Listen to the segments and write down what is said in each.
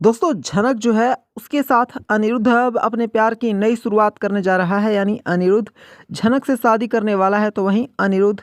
दोस्तों झनक जो है उसके साथ अनिरुद्ध अब अपने प्यार की नई शुरुआत करने जा रहा है। यानी अनिरुद्ध झनक से शादी करने वाला है, तो वहीं अनिरुद्ध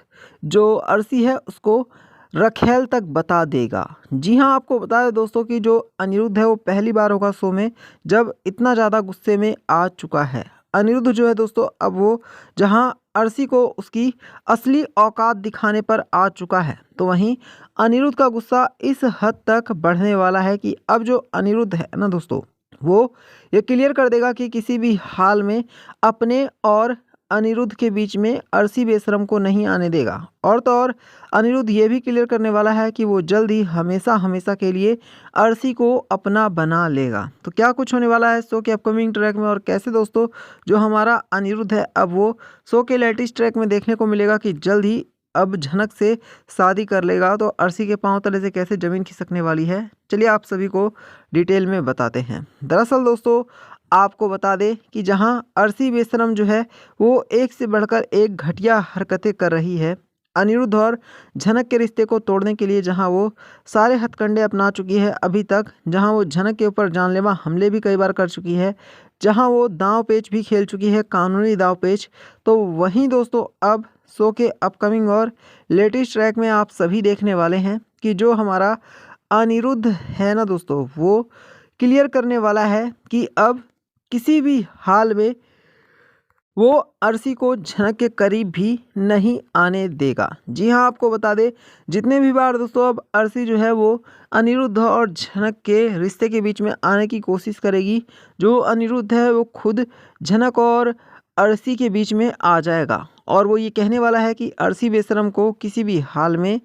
जो अर्शी है उसको रखेल तक बता देगा। जी हाँ, आपको बता दें दोस्तों कि जो अनिरुद्ध है वो पहली बार होगा शो में जब इतना ज़्यादा गुस्से में आ चुका है। अनिरुद्ध जो है दोस्तों अब वो जहाँ अर्शी को उसकी असली औकात दिखाने पर आ चुका है, तो वहीं अनिरुद्ध का गुस्सा इस हद तक बढ़ने वाला है कि अब जो अनिरुद्ध है ना दोस्तों, वो ये क्लियर कर देगा कि किसी भी हाल में अपने और अनिरुद्ध के बीच में अर्शी बेशरम को नहीं आने देगा। और तो और अनिरुद्ध ये भी क्लियर करने वाला है कि वो जल्द ही हमेशा हमेशा के लिए अर्शी को अपना बना लेगा। तो क्या कुछ होने वाला है शो के अपकमिंग ट्रैक में, और कैसे दोस्तों जो हमारा अनिरुद्ध है अब वो शो के लेटेस्ट ट्रैक में देखने को मिलेगा कि जल्द ही अब झनक से शादी कर लेगा, तो अर्शी के पांव तले से कैसे ज़मीन खिसकने वाली है, चलिए आप सभी को डिटेल में बताते हैं। दरअसल दोस्तों आपको बता दें कि जहां अर्शी बेशरम जो है वो एक से बढ़कर एक घटिया हरकतें कर रही है अनिरुद्ध और झनक के रिश्ते को तोड़ने के लिए, जहां वो सारे हथकंडे अपना चुकी है अभी तक, जहां वो झनक के ऊपर जानलेवा हमले भी कई बार कर चुकी है, जहां वो दांव पेच भी खेल चुकी है, कानूनी दांव पेच। तो वहीं दोस्तों अब शो के अपकमिंग और लेटेस्ट ट्रैक में आप सभी देखने वाले हैं कि जो हमारा अनिरुद्ध है ना दोस्तों, वो क्लियर करने वाला है कि अब किसी भी हाल में वो अर्शी को झनक के करीब भी नहीं आने देगा। जी हाँ, आपको बता दें जितने भी बार दोस्तों अब अर्शी जो है वो अनिरुद्ध और झनक के रिश्ते के बीच में आने की कोशिश करेगी, जो अनिरुद्ध है वो खुद झनक और अर्शी के बीच में आ जाएगा और वो ये कहने वाला है कि अर्शी बेशरम को किसी भी हाल में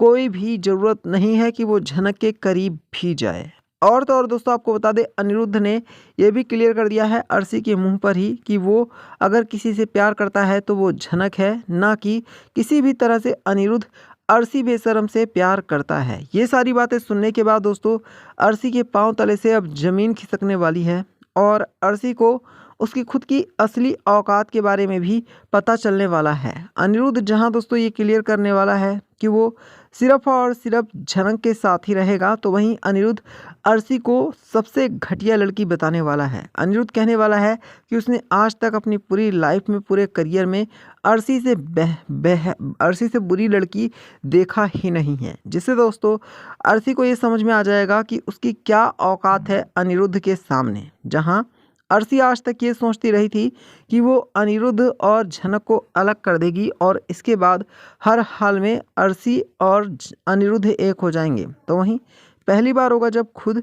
कोई भी ज़रूरत नहीं है कि वो झनक के करीब भी जाए। और तो और दोस्तों आपको बता दें अनिरुद्ध ने यह भी क्लियर कर दिया है अर्शी के मुंह पर ही कि वो अगर किसी से प्यार करता है तो वो झनक है, ना कि किसी भी तरह से अनिरुद्ध अर्शी बेशरम से प्यार करता है। ये सारी बातें सुनने के बाद दोस्तों अर्शी के पांव तले से अब ज़मीन खिसकने वाली है और अर्शी को उसकी खुद की असली औकात के बारे में भी पता चलने वाला है। अनिरुद्ध जहां दोस्तों ये क्लियर करने वाला है कि वो सिर्फ और सिर्फ झनक के साथ ही रहेगा, तो वहीं अनिरुद्ध अर्शी को सबसे घटिया लड़की बताने वाला है। अनिरुद्ध कहने वाला है कि उसने आज तक अपनी पूरी लाइफ में, पूरे करियर में अर्शी से बुरी लड़की देखा ही नहीं है, जिससे दोस्तों अर्शी को ये समझ में आ जाएगा कि उसकी क्या औकात है अनिरुद्ध के सामने। जहां अर्शी आज तक ये सोचती रही थी कि वो अनिरुद्ध और झनक को अलग कर देगी और इसके बाद हर हाल में अर्शी और अनिरुद्ध एक हो जाएंगे, तो वहीं पहली बार होगा जब खुद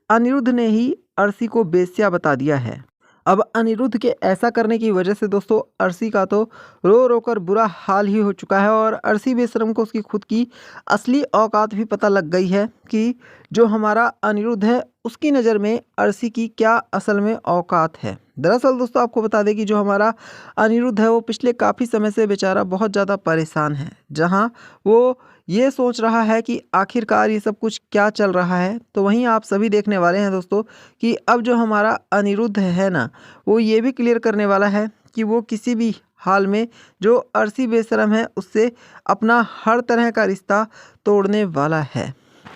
अनिरुद्ध ने ही अर्शी को बेस्या बता दिया है। अब अनिरुद्ध के ऐसा करने की वजह से दोस्तों अर्शी का तो रो रो कर बुरा हाल ही हो चुका है और अर्शी बेशरम को उसकी खुद की असली औकात भी पता लग गई है कि जो हमारा अनिरुद्ध है उसकी नज़र में अर्शी की क्या असल में औकात है। दरअसल दोस्तों आपको बता दें कि जो हमारा अनिरुद्ध है वो पिछले काफ़ी समय से बेचारा बहुत ज़्यादा परेशान है, जहां वो ये सोच रहा है कि आखिरकार ये सब कुछ क्या चल रहा है। तो वहीं आप सभी देखने वाले हैं दोस्तों कि अब जो हमारा अनिरुद्ध है ना, वो ये भी क्लियर करने वाला है कि वो किसी भी हाल में जो अर्शी बेशरम है उससे अपना हर तरह का रिश्ता तोड़ने वाला है।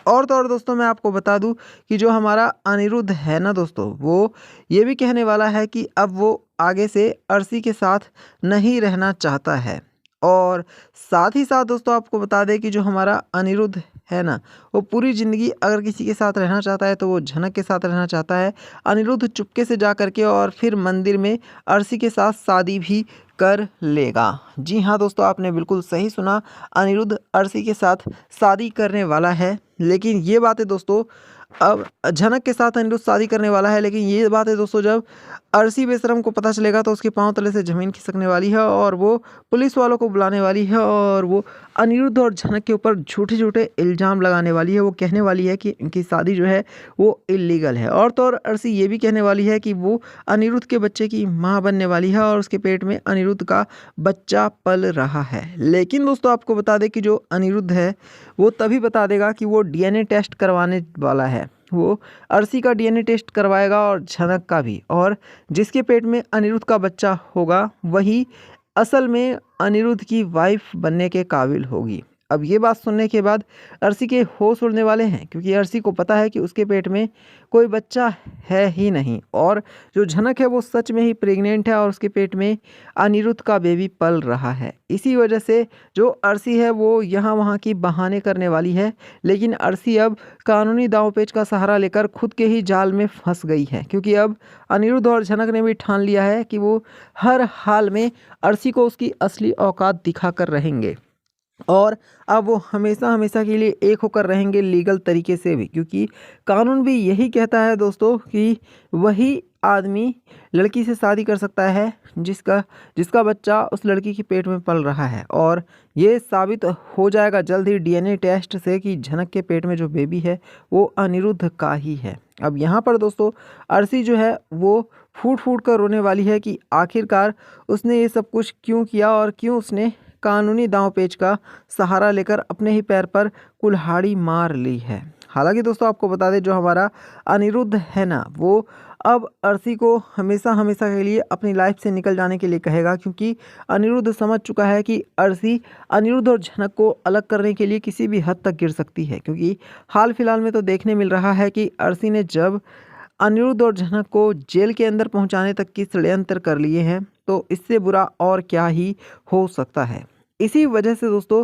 और तो और दोस्तों मैं आपको बता दूं कि जो हमारा अनिरुद्ध है ना दोस्तों, वो ये भी कहने वाला है कि अब वो आगे से अर्शी के साथ नहीं रहना चाहता है। और साथ ही साथ दोस्तों आपको बता दें कि जो हमारा अनिरुद्ध है ना, वो पूरी ज़िंदगी अगर किसी के साथ रहना चाहता है तो वो झनक के साथ रहना चाहता है। अनिरुद्ध चुपके से जा करके और फिर मंदिर में अर्शी के साथ शादी भी कर लेगा। जी हाँ दोस्तों, आपने बिल्कुल सही सुना, अनिरुद्ध अर्शी के साथ शादी करने वाला है। लेकिन ये बातें दोस्तों अब झनक के साथ अनिरुद्ध शादी करने वाला है, लेकिन ये बात है दोस्तों जब अर्शी बेशरम को पता चलेगा तो उसके पांव तले से ज़मीन खिसकने वाली है और वो पुलिस वालों को बुलाने वाली है और वो अनिरुद्ध और झनक के ऊपर झूठे झूठे इल्ज़ाम लगाने वाली है। वो कहने वाली है कि इनकी शादी जो है वो इलीगल है। और तो और अर्शी ये भी कहने वाली है कि वो अनिरुद्ध के बच्चे की माँ बनने वाली है और उसके पेट में अनिरुद्ध का बच्चा पल रहा है। लेकिन दोस्तों आपको बता दें कि जो अनिरुद्ध है वो तभी बता देगा कि वो डीएनए टेस्ट करवाने वाला है। वो अर्शी का डीएनए टेस्ट करवाएगा और झनक का भी, और जिसके पेट में अनिरुद्ध का बच्चा होगा वही असल में अनिरुद्ध की वाइफ बनने के काबिल होगी। अब ये बात सुनने के बाद अर्शी के होश उड़ने वाले हैं, क्योंकि अर्शी को पता है कि उसके पेट में कोई बच्चा है ही नहीं और जो झनक है वो सच में ही प्रेग्नेंट है और उसके पेट में अनिरुद्ध का बेबी पल रहा है। इसी वजह से जो अर्शी है वो यहाँ वहाँ की बहाने करने वाली है, लेकिन अर्शी अब कानूनी दांव-पेच का सहारा लेकर खुद के ही जाल में फंस गई है, क्योंकि अब अनिरुद्ध और झनक ने भी ठान लिया है कि वो हर हाल में अर्शी को उसकी असली औकात दिखाकर रहेंगे और अब वो हमेशा हमेशा के लिए एक होकर रहेंगे लीगल तरीके से भी, क्योंकि कानून भी यही कहता है दोस्तों कि वही आदमी लड़की से शादी कर सकता है जिसका जिसका बच्चा उस लड़की के पेट में पल रहा है। और ये साबित हो जाएगा जल्द ही डीएनए टेस्ट से कि झनक के पेट में जो बेबी है वो अनिरुद्ध का ही है। अब यहाँ पर दोस्तों अर्शी जो है वो फूट फूट कर रोने वाली है कि आखिरकार उसने ये सब कुछ क्यों किया और क्यों उसने कानूनी दांव-पेच का सहारा लेकर अपने ही पैर पर कुल्हाड़ी मार ली है। हालांकि दोस्तों आपको बता दें, जो हमारा अनिरुद्ध है ना, वो अब अर्शी को हमेशा हमेशा के लिए अपनी लाइफ से निकल जाने के लिए कहेगा, क्योंकि अनिरुद्ध समझ चुका है कि अर्शी अनिरुद्ध और झनक को अलग करने के लिए किसी भी हद तक गिर सकती है। क्योंकि हाल फिलहाल में तो देखने मिल रहा है कि अर्शी ने जब अनिरुद्ध और झनक को जेल के अंदर पहुंचाने तक की षड्यंत्र कर लिए हैं, तो इससे बुरा और क्या ही हो सकता है। इसी वजह से दोस्तों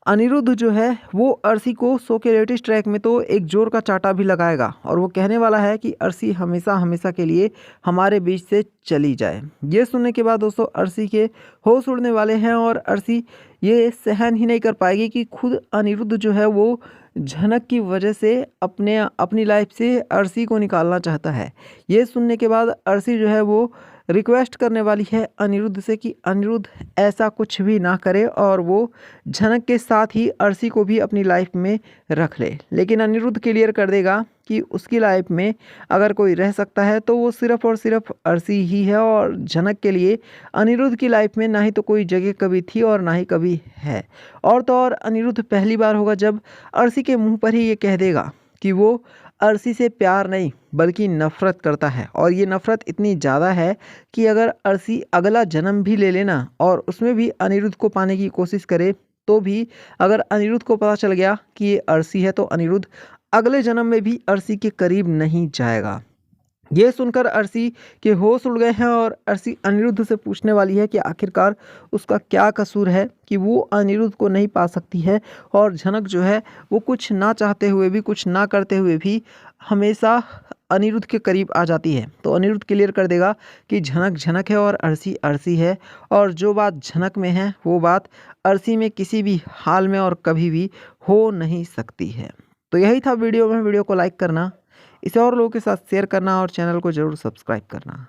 अनिरुद्ध जो है वो अर्शी को शो के लेटेस्ट ट्रैक में तो एक जोर का चाटा भी लगाएगा और वो कहने वाला है कि अर्शी हमेशा हमेशा के लिए हमारे बीच से चली जाए। ये सुनने के बाद दोस्तों अर्शी के होश उड़ने वाले हैं और अर्शी ये सहन ही नहीं कर पाएगी कि खुद अनिरुद्ध जो है वो झनक की वजह से अपनी लाइफ से अर्शी को निकालना चाहता है। ये सुनने के बाद अर्शी जो है वो रिक्वेस्ट करने वाली है अनिरुद्ध से कि अनिरुद्ध ऐसा कुछ भी ना करे और वो झनक के साथ ही अर्शी को भी अपनी लाइफ में रख ले। लेकिन अनिरुद्ध क्लियर कर देगा कि उसकी लाइफ में अगर कोई रह सकता है तो वो सिर्फ़ और सिर्फ अर्शी ही है और झनक के लिए अनिरुद्ध की लाइफ में ना ही तो कोई जगह कभी थी और ना ही कभी है। और तो और अनिरुद्ध पहली बार होगा जब अर्शी के मुंह पर ही ये कह देगा कि वो अर्शी से प्यार नहीं बल्कि नफ़रत करता है। और ये नफ़रत इतनी ज़्यादा है कि अगर अर्शी अगला जन्म भी ले लेना और उसमें भी अनिरुद्ध को पाने की कोशिश करे, तो भी अगर अनिरुद्ध को पता चल गया कि ये अर्शी है तो अनिरुद्ध अगले जन्म में भी अर्शी के करीब नहीं जाएगा। ये सुनकर अर्शी के होश उड़ गए हैं और अर्शी अनिरुद्ध से पूछने वाली है कि आखिरकार उसका क्या कसूर है कि वो अनिरुद्ध को नहीं पा सकती है और झनक जो है वो कुछ ना चाहते हुए भी, कुछ ना करते हुए भी हमेशा अनिरुद्ध के करीब आ जाती है। तो अनिरुद्ध क्लियर कर देगा कि झनक झनक है और अर्शी अर्शी है और जो बात झनक में है वो बात अर्शी में किसी भी हाल में और कभी भी हो नहीं सकती है। तो यही था वीडियो में। वीडियो को लाइक करना, इसे और लोगों के साथ शेयर करना और चैनल को ज़रूर सब्सक्राइब करना।